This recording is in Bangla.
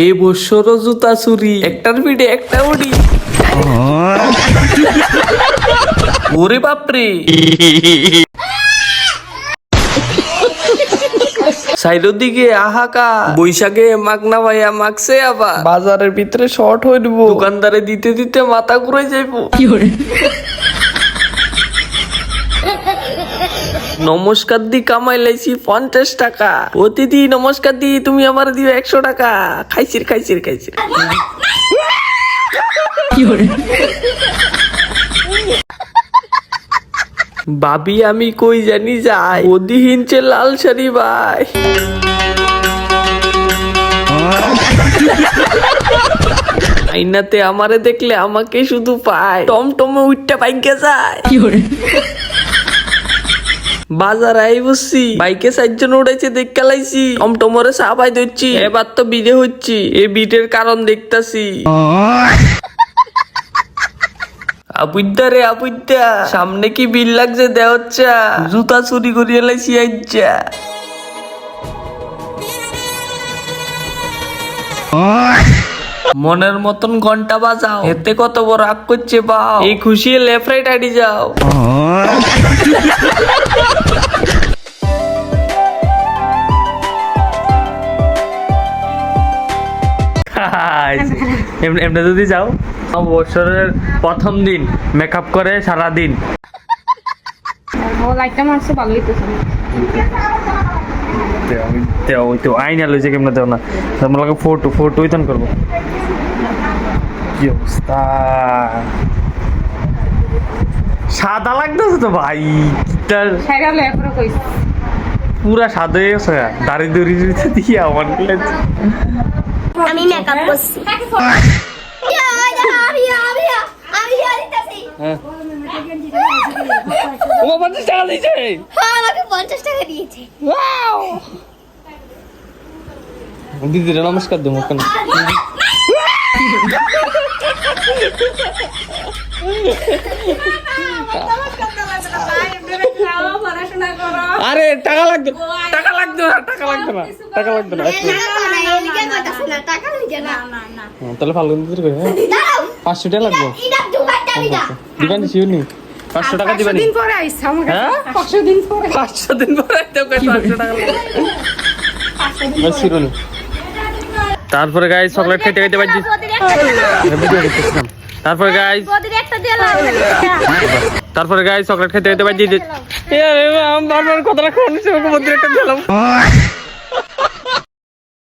এই বছর জুতা চুরি একটার পিঠে একটা উড়ি। ওরে বাপরে, সাইডের দিকে আহাকা বৈশাখে মাগনা ভাইয়া মাগছে, আবার বাজারের ভিতরে শর্ট হয়ে দিব, দোকানদারে দিতে দিতে মাথা ঘুরে যাইবো। নমস্কার দি কামাই লাইছি 50 টাকা। অতিথি নমস্কার দি, তুমি আমার দিও 100 টাকা। খাইছির খাইছির খাইছির। ভাবি আমি কই জানি যাই, ওদি হিনছে লাল শাড়ি ভাই। আইনাতে আমারে দেখলে আমাকে শুধু পায়, টমটমে উঠটা বাইকে যায়। বাজার আই বসছি, বাইকে 4 জন উড়াইছে দেখা লাইছি, টমটমরে সাবাই ধরছি, এবার তো বিদে হচ্ছি। এই বিটের কারণ দেখতাছি। আবুদ্দা রে আবুদ্দা, সামনে কি বিল লাগছে দেওচ্ছা, জুতা চুরি করিয়ে লাইছি আইচ্ছা। মনের মতন ঘন্টা বাজাও, এতে কত বড় রাগ করছে বাও, এই খুশি লেফট রাইট আইডি যাও। এমনি যদি যাও, বছরের প্রথম দিন মেকআপ করে সারাদিন। আইনা লইছে কেমন দেও না, তোমাকে ফটো ফটো ইতন করবো। কি অবস্থা, সাদা লাগতেছে তো ভাই, পুরা সাদা হয়ে গেছে, দাড়ি দড়ি দিয়ে আমার আমি মেকআপ করছি। ও 50 টাকা দিয়েছে। হ্যাঁ, আমাকে 50 টাকা দিয়েছে। দিদিরা নমস্কার দেবো কেন? আরে টাকা লাগতো, টাকা লাগতো না, টাকা লাগতো না, টাকা লাগতো না। তাহলে ভালো দিতে কই, হ্যাঁ 500 টাকা লাগবে। দিবানি শিওনি 500 টাকা দিবানি। 500 দিন পরে আইছে আমাকে। হ্যাঁ 500 দিন পরে, 500 দিন পরে আইতো কই 500 টাকা লাগবে। 500 দিন পরে শিওনি। তারপরে গাইস চকলেট খেতে খেতে বাজি। তারপরে গাইস চকলেট খেতে খেতে বাজি। এ আরে আমার কথাটা কোন ছিল, মধ্যে একটা দিলাম।